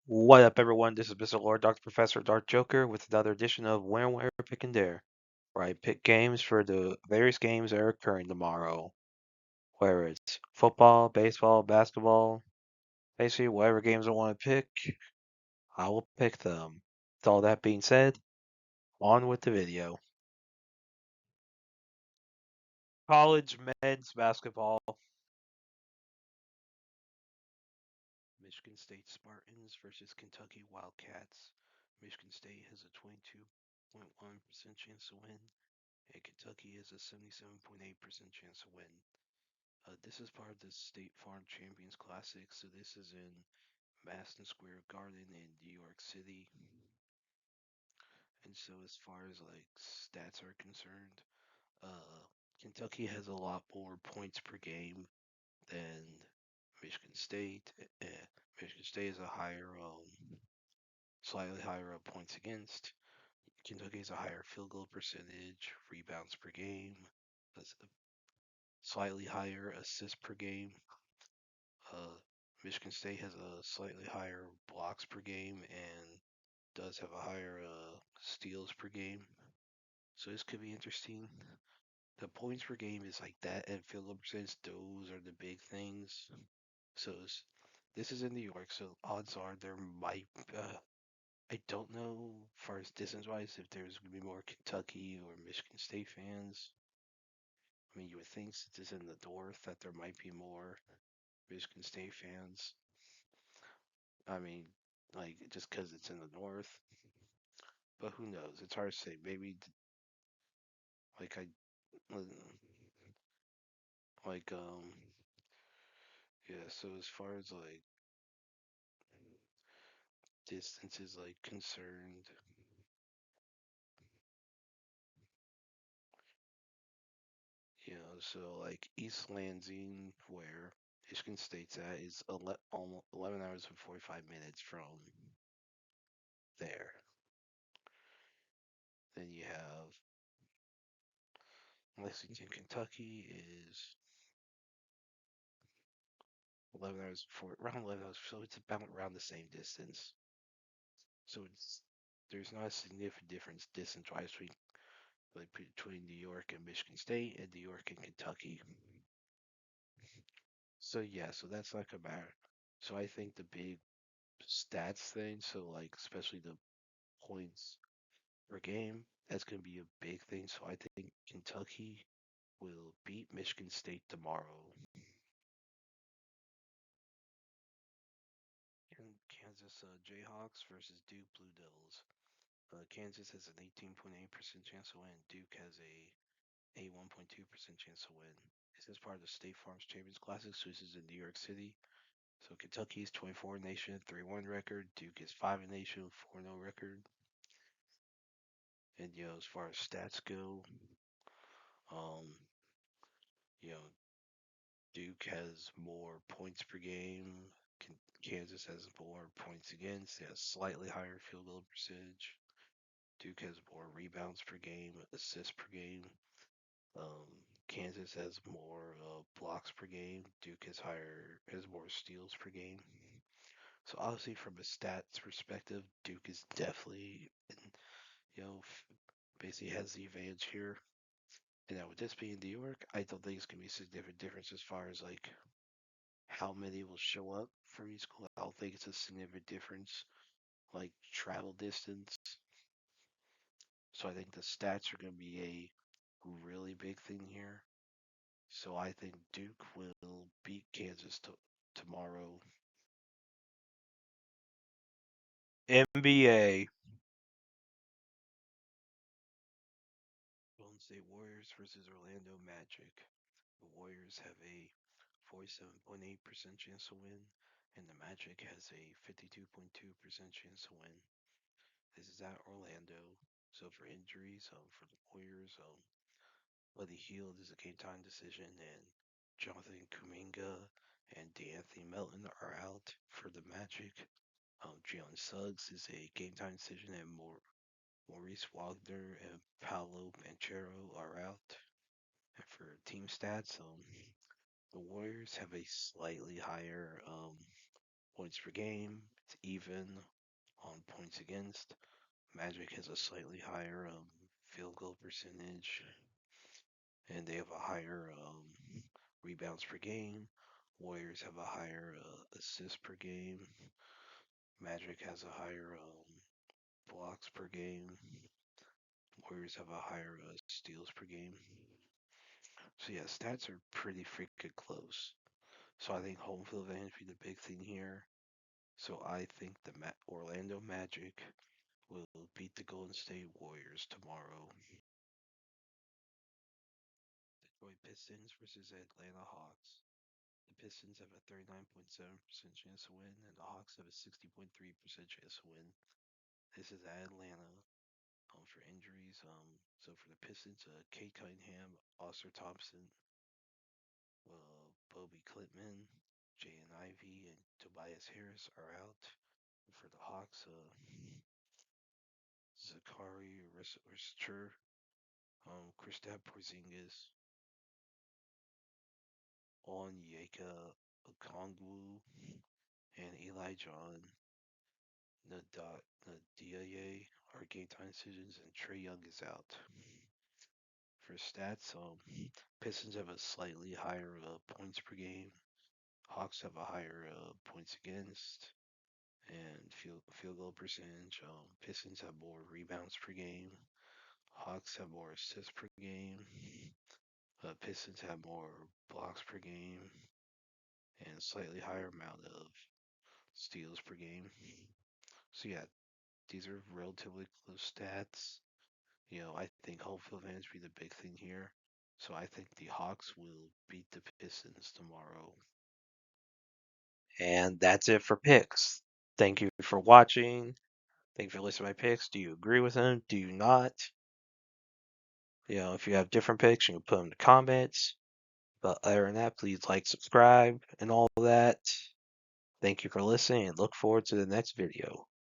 What up, everyone? This is Mr. Lord, Dr. Professor, Dark Joker, with another edition of When, Where, Pick, and Dare, where I pick games for the various games that are occurring tomorrow. Whether it's football, baseball, basketball, basically whatever games I want to pick, I will pick them. With all that being said, on with the video. College men's basketball. Michigan State Spartans versus Kentucky Wildcats. Michigan State has a 22.1% chance to win, and Kentucky has a 77.8% chance to win. This is part of the State Farm Champions Classic, so this is in Madison Square Garden in New York City. And so, as far as like stats are concerned, Kentucky has a lot more points per game than Michigan State. Michigan State is a higher, slightly higher points against. Kentucky has a higher field goal percentage, rebounds per game, slightly higher assists per game. Uh, Michigan State has a slightly higher blocks per game and does have a higher steals per game. So this could be interesting. The points per game is like that, and field goal percentage. Those are the big things. So this is in New York, so odds are there might. I don't know, as far as distance wise, if there's gonna be more Kentucky or Michigan State fans. I mean, you would think since it's in the north that there might be more Michigan State fans. I mean, like just because it's in the north, but who knows? It's hard to say. Maybe like I like yeah. So as far as like distance is like concerned, so like East Lansing, where Michigan State's at, is almost 11 hours and 45 minutes from there. Then you have Lexington, Kentucky is 11 hours for around 11 hours, so it's about around the same distance. So there's not a significant difference distance-wise between New York and Michigan State and New York and Kentucky. So yeah, so that's not gonna matter. So I think the big stats thing, so like especially the points per game, that's gonna be a big thing. So I think Kentucky will beat Michigan State tomorrow. And Kansas Jayhawks versus Duke Blue Devils. Kansas has an 18.8% chance to win. Duke has a 1.2% chance to win. This is part of the State Farm's Champions Classic, so this is in New York City. So Kentucky is 24 nation, 3-1 record. Duke is 5 nation, 4-0 record. And as far as stats go, um, you know, Duke has more points per game. Kansas has more points against. They have slightly higher field goal percentage. Duke has more rebounds per game, assists per game. Um, Kansas has more blocks per game. Duke has more steals per game. So obviously, from a stats perspective, Duke is definitely, you know, basically has the advantage here. And now with this being New York, I don't think it's gonna be a significant difference as far as like how many will show up for each school. I don't think it's a significant difference like travel distance. So I think the stats are gonna be a really big thing here. So I think Duke will beat Kansas tomorrow. NBA. Golden State Warriors versus Orlando Magic. The Warriors have a 47.8% chance to win, and the Magic has a 52.2% chance to win. This is at Orlando. So for injuries, for the Warriors, Buddy Hield is a game time decision, and Jonathan Kuminga and D'Anthony Melton are out for the Magic. Jalen Suggs is a game time decision, and Maurice Wagner and Paolo Banchero are out. And for team stats, the Warriors have a slightly higher points per game. It's even on points against. Magic has a slightly higher field goal percentage, and they have a higher rebounds per game. Warriors have a higher assists per game. Magic has a higher blocks per game. Warriors have a higher steals per game. So yeah, stats are pretty freaking close. So I think home field advantage be the big thing here. So I think the Orlando Magic will beat the Golden State Warriors tomorrow. Detroit Pistons versus Atlanta Hawks. The Pistons have a 39.7% chance to win, and the Hawks have a 60.3% chance to win. This is at Atlanta. For injuries, so for the Pistons, Kate Cunningham, Oscar Thompson, Bobby Clitman, Jaden Ivey, and Tobias Harris are out. For the Hawks, Zakari Rister, Kristaps Porzingis, Onyeka Okongwu, and Elijah Nadiaye are game time decisions, and Trey Young is out. For stats, Pistons have a slightly higher points per game. Hawks have a higher points against and field goal percentage. Pistons have more rebounds per game. Hawks have more assists per game. Pistons have more blocks per game and slightly higher amount of steals per game. So yeah, these are relatively close stats. I think home field advantage be the big thing here. So I think the Hawks will beat the Pistons tomorrow. And that's it for picks. Thank you for watching. Thank you for listening to my picks. Do you agree with them? Do you not? If you have different picks, you can put them in the comments. But other than that, please like, subscribe, and all that. Thank you for listening, and look forward to the next video.